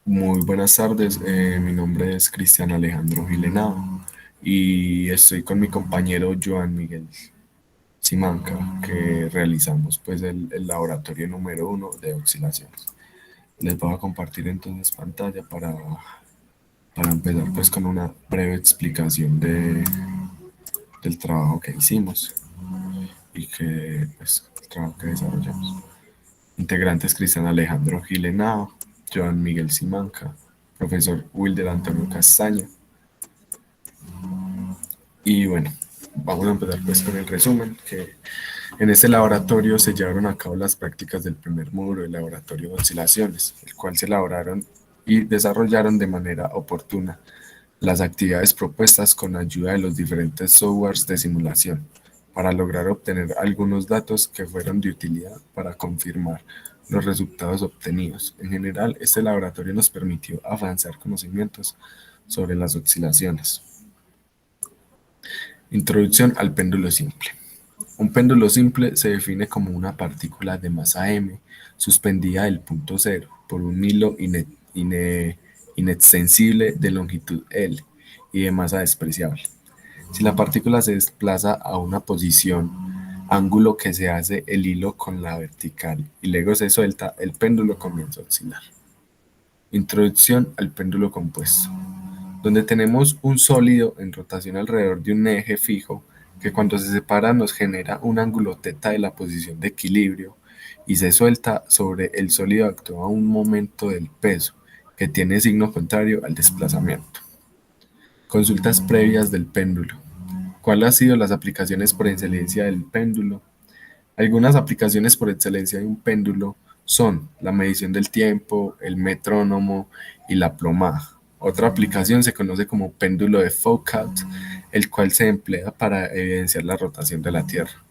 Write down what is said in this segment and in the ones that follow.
Muy buenas tardes, mi nombre es Cristian Alejandro Gilenao y estoy con mi compañero Joan Miguel Simanca, que realizamos pues el laboratorio número 1 de oscilaciones. Les voy a compartir entonces pantalla para empezar pues con una breve explicación del trabajo que hicimos y que pues el trabajo que desarrollamos. Integrantes: Cristian Alejandro Gilenao, Joan Miguel Simanca, profesor Wilder Antonio Castaño. Y bueno, vamos a empezar pues con el resumen, que en este laboratorio se llevaron a cabo las prácticas del primer módulo del laboratorio de oscilaciones, el cual se elaboraron y desarrollaron de manera oportuna las actividades propuestas con ayuda de los diferentes softwares de simulación para lograr obtener algunos datos que fueron de utilidad para confirmar los resultados obtenidos. En general, este laboratorio nos permitió avanzar conocimientos sobre las oscilaciones. Introducción al péndulo simple. Un péndulo simple se define como una partícula de masa m suspendida del punto cero por un hilo inextensible de longitud L y de masa despreciable. Si la partícula se desplaza a una posición, ángulo que se hace el hilo con la vertical y luego se suelta, el péndulo comienza a oscilar. Introducción al péndulo compuesto, donde tenemos un sólido en rotación alrededor de un eje fijo que cuando se separa nos genera un ángulo teta de la posición de equilibrio y se suelta sobre el sólido actúa un momento del peso que tiene signo contrario al desplazamiento. Consultas previas del péndulo. ¿Cuáles han sido las aplicaciones por excelencia del péndulo? Algunas aplicaciones por excelencia de un péndulo son la medición del tiempo, el metrónomo y la plomada. Otra aplicación se conoce como péndulo de Foucault, el cual se emplea para evidenciar la rotación de la Tierra.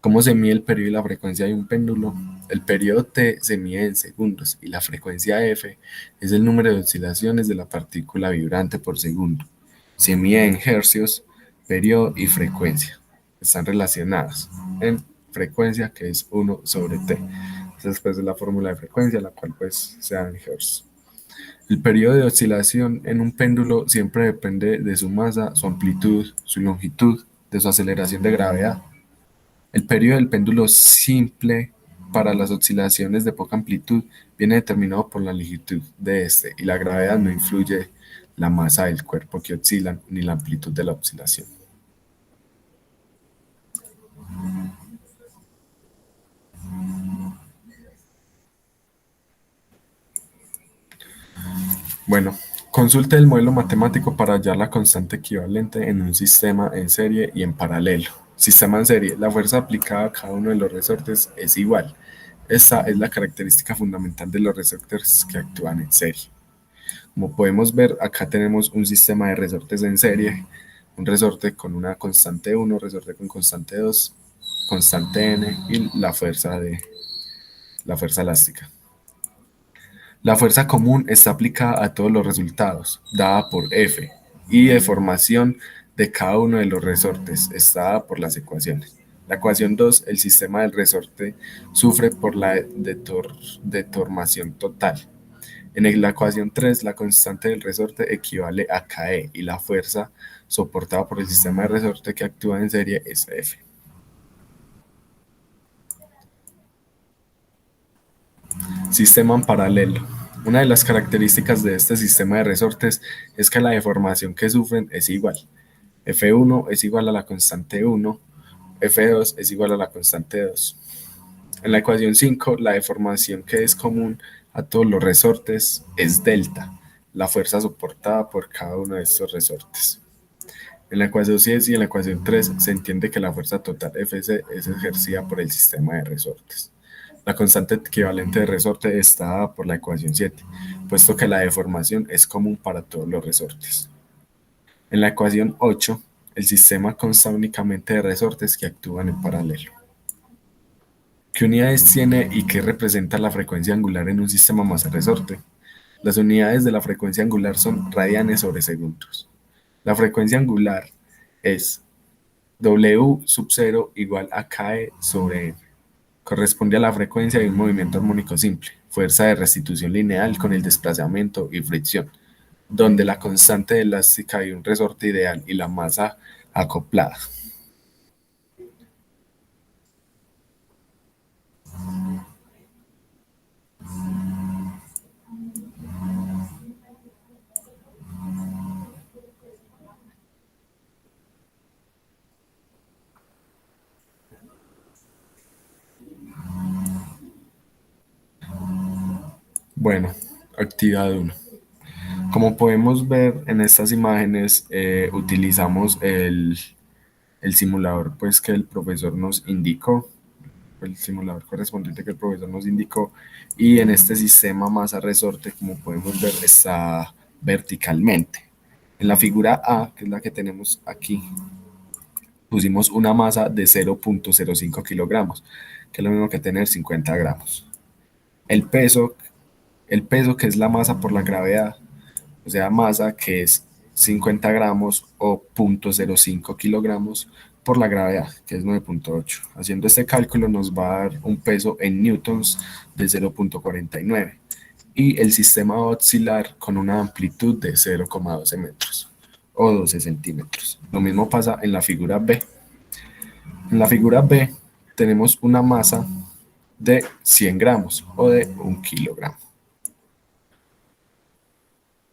¿Cómo se mide el periodo y la frecuencia de un péndulo? El periodo T se mide en segundos y la frecuencia F es el número de oscilaciones de la partícula vibrante por segundo. Se mide en hercios, periodo y frecuencia. Están relacionadas en frecuencia, que es 1 sobre T. Después de la fórmula de frecuencia, la cual pues se da en hertz. El periodo de oscilación en un péndulo siempre depende de su masa, su amplitud, su longitud, de su aceleración de gravedad. El periodo del péndulo simple para las oscilaciones de poca amplitud viene determinado por la longitud de este y la gravedad no influye la masa del cuerpo que oscilan ni la amplitud de la oscilación. Bueno, consulte el modelo matemático para hallar la constante equivalente en un sistema en serie y en paralelo. Sistema en serie. La fuerza aplicada a cada uno de los resortes es igual. Esta es la característica fundamental de los resortes que actúan en serie. Como podemos ver, acá tenemos un sistema de resortes en serie, un resorte con una constante 1, resorte con constante 2, constante n y la fuerza elástica. La fuerza común está aplicada a todos los resultados, dada por F, y deformación de cada uno de los resortes está dada por las ecuaciones. La ecuación 2, el sistema del resorte sufre por la deformación total. En la ecuación 3, la constante del resorte equivale a Ke y la fuerza soportada por el sistema de resorte que actúa en serie es F. Sistema en paralelo. Una de las características de este sistema de resortes es que la deformación que sufren es igual. F1 es igual a la constante 1, F2 es igual a la constante 2. En la ecuación 5, la deformación que es común a todos los resortes es delta, la fuerza soportada por cada uno de estos resortes. En la ecuación 6 y en la ecuación 3 se entiende que la fuerza total Fc es ejercida por el sistema de resortes. La constante equivalente de resorte está dada por la ecuación 7, puesto que la deformación es común para todos los resortes. En la ecuación 8, el sistema consta únicamente de resortes que actúan en paralelo. ¿Qué unidades tiene y qué representa la frecuencia angular en un sistema masa-resorte? Las unidades de la frecuencia angular son radianes sobre segundos. La frecuencia angular es W sub 0 igual a Ke sobre M. Corresponde a la frecuencia de un movimiento armónico simple, fuerza de restitución lineal con el desplazamiento y fricción, donde la constante elástica de un resorte ideal y la masa acoplada. Bueno, actividad 1. Como podemos ver en estas imágenes, utilizamos el simulador pues, que el profesor nos indicó, el simulador correspondiente que el profesor nos indicó, y en este sistema masa-resorte, como podemos ver, está verticalmente. En la figura A, que es la que tenemos aquí, pusimos una masa de 0.05 kilogramos, que es lo mismo que tener 50 gramos. El peso, el peso que es la masa por la gravedad, o sea, masa que es 50 gramos o 0.05 kilogramos por la gravedad, que es 9.8. Haciendo este cálculo nos va a dar un peso en newtons de 0.49 y el sistema va a oscilar con una amplitud de 0,12 metros o 12 centímetros. Lo mismo pasa en la figura B. En la figura B tenemos una masa de 100 gramos o de 1 kilogramo.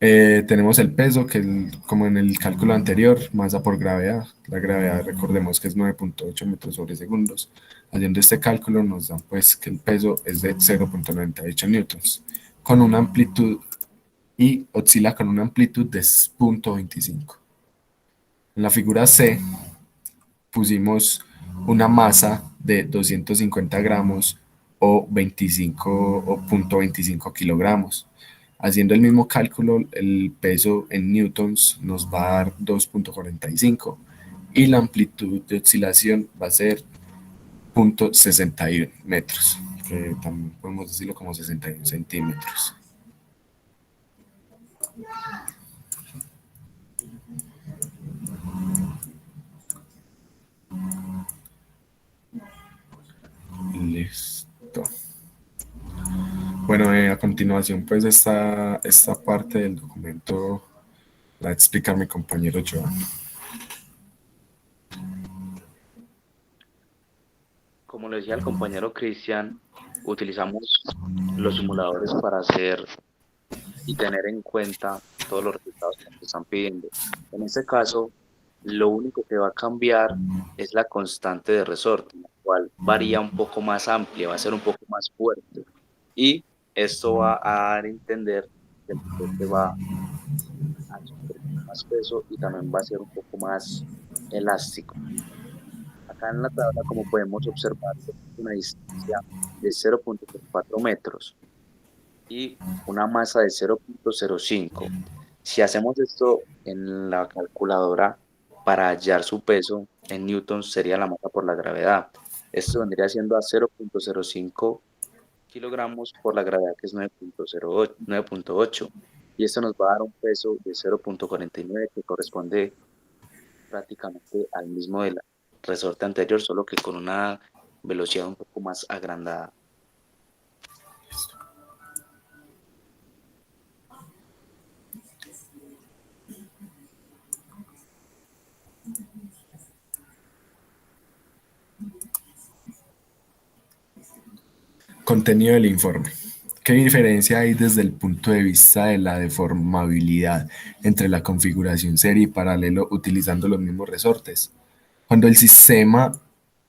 Tenemos el peso, que como en el cálculo anterior, masa por gravedad. La gravedad, recordemos que es 9.8 metros sobre segundos. Haciendo este cálculo nos da pues que el peso es de 0.98 newtons, con una amplitud y oscila con una amplitud de 0.25. En la figura C pusimos una masa de 250 gramos o 0.25 kilogramos. Haciendo el mismo cálculo, el peso en newtons nos va a dar 2.45 y la amplitud de oscilación va a ser 0.61 metros, que también podemos decirlo como 61 centímetros. Listo. Bueno, a continuación, pues esta parte del documento la va a explicar mi compañero Joan. Como le decía el compañero Cristian, utilizamos los simuladores para hacer y tener en cuenta todos los resultados que nos están pidiendo. En este caso, lo único que va a cambiar es la constante de resorte, la cual varía un poco más amplia, va a ser un poco más fuerte. Y esto va a dar a entender que el resorte va a sufrir más peso y también va a ser un poco más elástico. Acá en la tabla, como podemos observar, tenemos una distancia de 0.4 metros y una masa de 0.05. Si hacemos esto en la calculadora para hallar su peso en newtons, sería la masa por la gravedad. Esto vendría siendo a 0.05 kilogramos por la gravedad, que es 9.8. Y esto nos va a dar un peso de 0.49, que corresponde prácticamente al mismo del resorte anterior, solo que con una velocidad un poco más agrandada. Contenido del informe. ¿Qué diferencia hay desde el punto de vista de la deformabilidad entre la configuración serie y paralelo utilizando los mismos resortes? Cuando el sistema,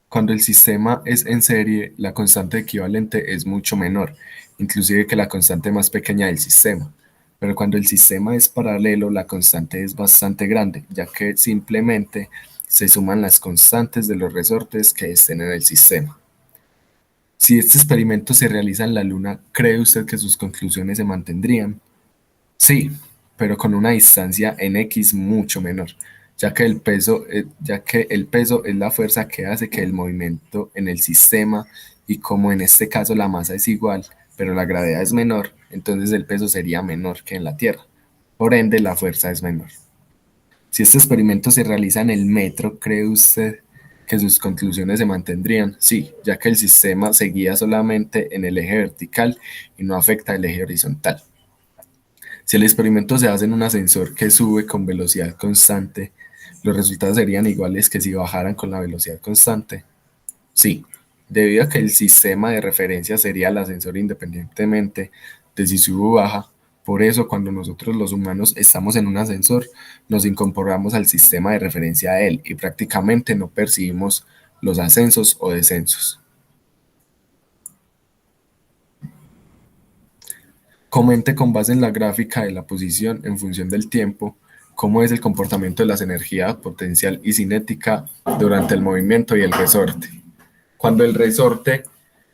cuando el sistema es en serie, la constante equivalente es mucho menor, inclusive que la constante más pequeña del sistema. Pero cuando el sistema es paralelo, la constante es bastante grande, ya que simplemente se suman las constantes de los resortes que estén en el sistema. Si este experimento se realiza en la Luna, ¿cree usted que sus conclusiones se mantendrían? Sí, pero con una distancia en x mucho menor, ya que el peso es la fuerza que hace que el movimiento en el sistema, y como en este caso la masa es igual, pero la gravedad es menor, entonces el peso sería menor que en la Tierra. Por ende, la fuerza es menor. Si este experimento se realiza en el metro, ¿cree usted que sus conclusiones se mantendrían? Sí, ya que el sistema se guía solamente en el eje vertical y no afecta el eje horizontal. Si el experimento se hace en un ascensor que sube con velocidad constante, ¿los resultados serían iguales que si bajaran con la velocidad constante? Sí, debido a que el sistema de referencia sería el ascensor independientemente de si sube o baja. Por eso, cuando nosotros los humanos estamos en un ascensor, nos incorporamos al sistema de referencia de él y prácticamente no percibimos los ascensos o descensos. Comente con base en la gráfica de la posición en función del tiempo cómo es el comportamiento de las energías potencial y cinética durante el movimiento y el resorte. Cuando el resorte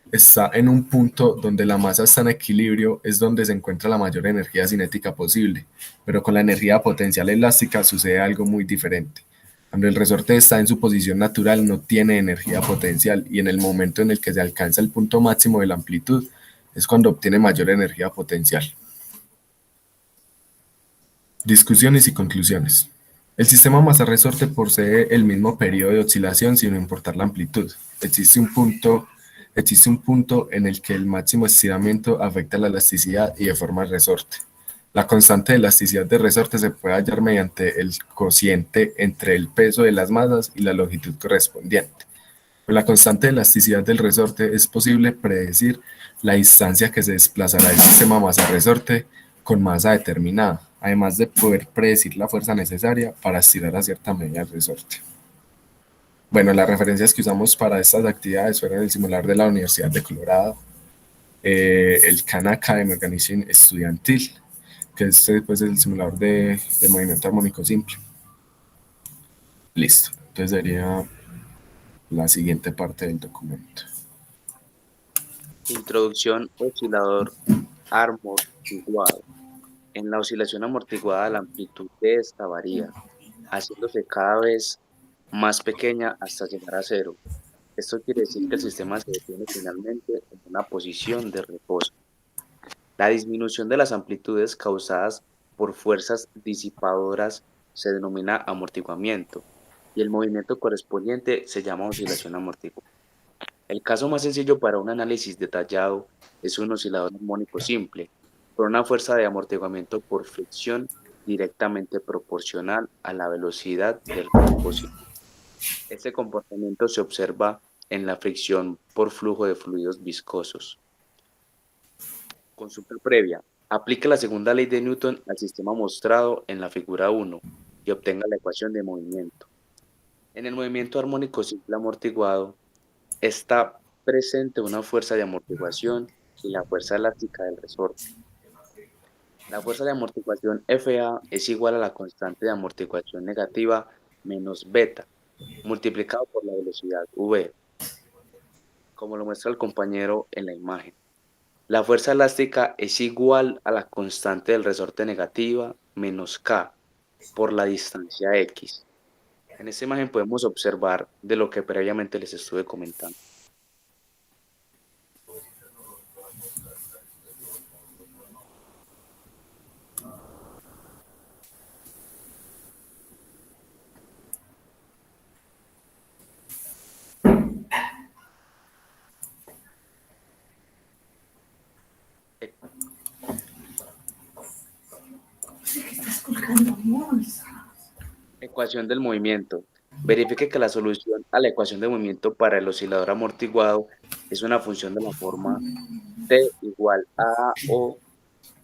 está en un punto donde la masa está en equilibrio, es donde se encuentra la mayor energía cinética posible, pero con la energía potencial elástica sucede algo muy diferente. Cuando el resorte está en su posición natural no tiene energía potencial y en el momento en el que se alcanza el punto máximo de la amplitud es cuando obtiene mayor energía potencial. Discusiones y conclusiones. El sistema masa-resorte posee el mismo periodo de oscilación sin importar la amplitud. Existe un punto en el que el máximo estiramiento afecta la elasticidad y deforma el resorte. La constante de elasticidad del resorte se puede hallar mediante el cociente entre el peso de las masas y la longitud correspondiente. Con la constante de elasticidad del resorte es posible predecir la distancia que se desplazará el sistema masa-resorte con masa determinada, además de poder predecir la fuerza necesaria para estirar a cierta medida el resorte. Bueno, las referencias que usamos para estas actividades fueron el simulador de la Universidad de Colorado, el Khan Academy Organization estudiantil, que es pues, el simulador de movimiento armónico simple. Listo, entonces sería la siguiente parte del documento. Introducción oscilador amortiguado. En la oscilación amortiguada, la amplitud de esta varía, haciéndose cada vez más pequeña hasta llegar a cero. Esto quiere decir que el sistema se detiene finalmente en una posición de reposo. La disminución de las amplitudes causadas por fuerzas disipadoras se denomina amortiguamiento y el movimiento correspondiente se llama oscilación amortiguada. El caso más sencillo para un análisis detallado es un oscilador armónico simple, con una fuerza de amortiguamiento por fricción directamente proporcional a la velocidad del cuerpo oscilante. Este comportamiento se observa en la fricción por flujo de fluidos viscosos. Consulta previa. Aplique la segunda ley de Newton al sistema mostrado en la figura 1 y obtenga la ecuación de movimiento. En el movimiento armónico simple amortiguado, está presente una fuerza de amortiguación y la fuerza elástica del resorte. La fuerza de amortiguación Fa es igual a la constante de amortiguación negativa menos beta, multiplicado por la velocidad v, como lo muestra el compañero en la imagen. La fuerza elástica es igual a la constante del resorte negativa menos k por la distancia x. En esta imagen podemos observar de lo que previamente les estuve comentando. Ecuación del movimiento. Verifique que la solución a la ecuación de movimiento para el oscilador amortiguado es una función de la forma T igual a O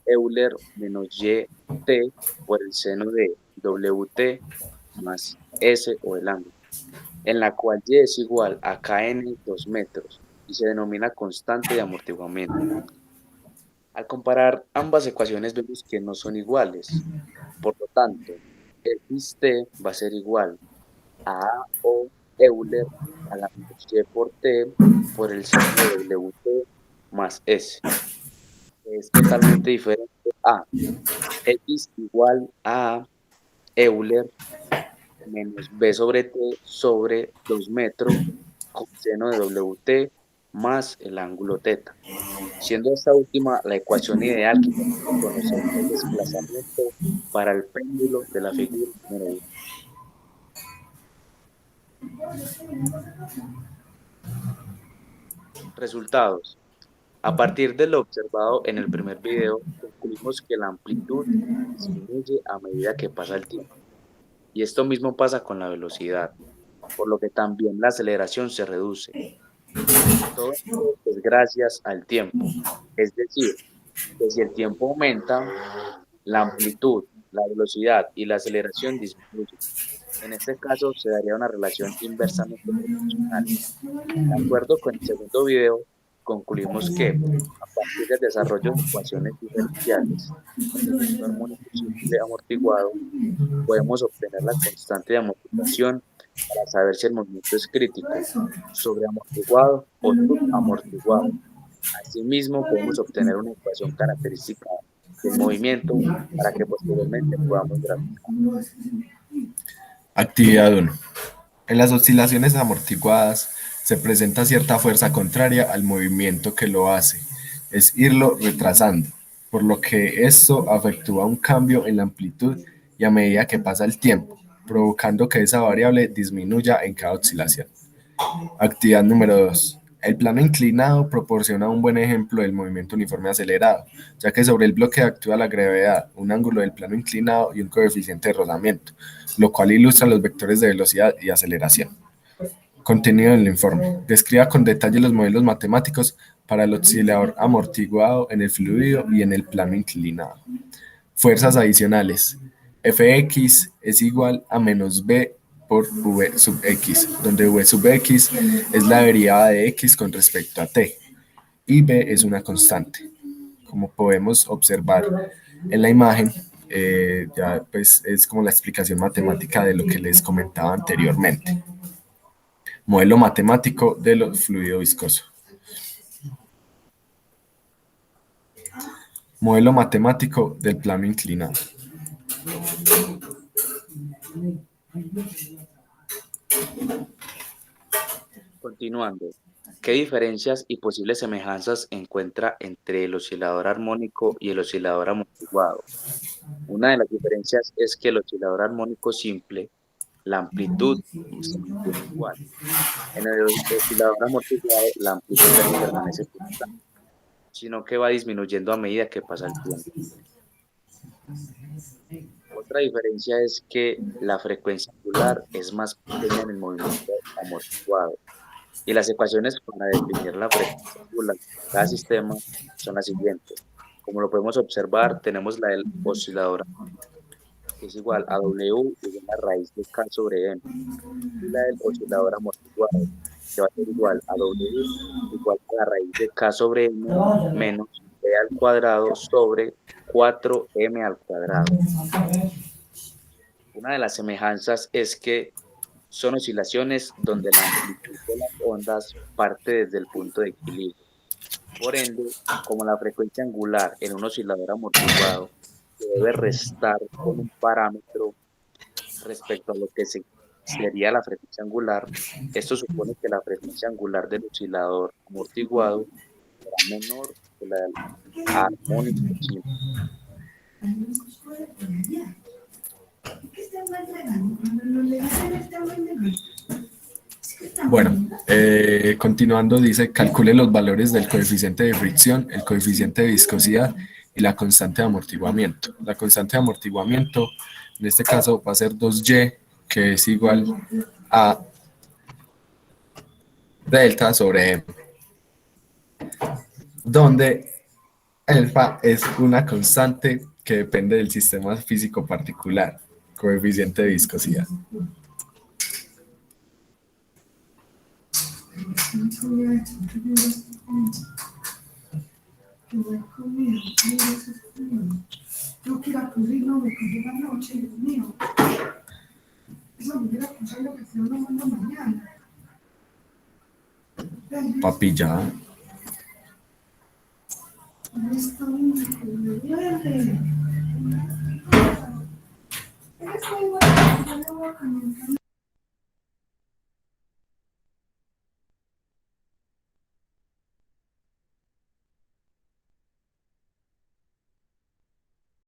Euler menos y t por el seno de Wt más S o el ángulo, en la cual y es igual a kn 2 metros y se denomina constante de amortiguamiento. Al comparar ambas ecuaciones vemos que no son iguales, por lo tanto, xt va a ser igual a O Euler a la menos y por t por el seno de Wt más S. Es totalmente diferente a x igual a Euler menos b sobre t sobre 2 metros con seno de Wt más el ángulo θ, siendo esta última la ecuación ideal que permite conocer el desplazamiento para el péndulo de la figura número 1. Resultados. A partir de lo observado en el primer video, concluimos que la amplitud disminuye a medida que pasa el tiempo. Y esto mismo pasa con la velocidad, por lo que también la aceleración se reduce. Todo esto es gracias al tiempo. Es decir, que si el tiempo aumenta, la amplitud, la velocidad y la aceleración disminuyen. En este caso se daría una relación inversamente proporcional. De acuerdo con el segundo video, concluimos que, a partir del desarrollo de ecuaciones diferenciales del movimiento armónico simple amortiguado, podemos obtener la constante de amortiguación para saber si el movimiento es crítico, sobreamortiguado o subamortiguado. Asimismo, podemos obtener una ecuación característica del movimiento para que posteriormente podamos graficar. Actividad 1. En las oscilaciones amortiguadas se presenta cierta fuerza contraria al movimiento que lo hace, es irlo retrasando, por lo que esto afectúa un cambio en la amplitud y a medida que pasa el tiempo, provocando que esa variable disminuya en cada oscilación. Actividad número 2. El plano inclinado proporciona un buen ejemplo del movimiento uniforme acelerado, ya que sobre el bloque actúa la gravedad, un ángulo del plano inclinado y un coeficiente de rozamiento, lo cual ilustra los vectores de velocidad y aceleración. Contenido del informe. Describa con detalle los modelos matemáticos para el oscilador amortiguado en el fluido y en el plano inclinado. Fuerzas adicionales. Fx es igual a menos b por v sub x, donde v sub x es la derivada de x con respecto a t, y b es una constante. Como podemos observar en la imagen, ya pues es como la explicación matemática de lo que les comentaba anteriormente. Modelo matemático de lo fluido viscoso. Modelo matemático del plano inclinado. Continuando, ¿qué diferencias y posibles semejanzas encuentra entre el oscilador armónico y el oscilador amortiguado? Una de las diferencias es que el oscilador armónico simple, la amplitud se mantiene igual. En el oscilador amortiguado, la amplitud permanece constante, sino que va disminuyendo a medida que pasa el tiempo. Otra diferencia es que la frecuencia angular es más pequeña en el movimiento amortiguado. Y las ecuaciones para definir la frecuencia angular de cada sistema son las siguientes. Como lo podemos observar, tenemos la del oscilador, que es igual a W igual a raíz de K sobre M. Y la del oscilador amortiguado, que va a ser igual a W igual a la raíz de K sobre M menos B al cuadrado sobre 4M al cuadrado. Una de las semejanzas es que son oscilaciones donde la amplitud de las ondas parte desde el punto de equilibrio. Por ende, como la frecuencia angular en un oscilador amortiguado se debe restar con un parámetro respecto a lo que sería la frecuencia angular, esto supone que la frecuencia angular del oscilador amortiguado será menor que la del armónico simple. Bueno, continuando dice, calcule los valores del coeficiente de fricción, el coeficiente de viscosidad y la constante de amortiguamiento. La constante de amortiguamiento, en este caso, va a ser 2y, que es igual a delta sobre m, donde alfa es una constante que depende del sistema físico particular, coeficiente de viscosidad. Yo quiero così, no, perché la noche, Dios mío. Eso me hubiera pasado lo que se lo mando mañana. Papi, ya. Esto me duele. Es que igual, yo le voy a comentar.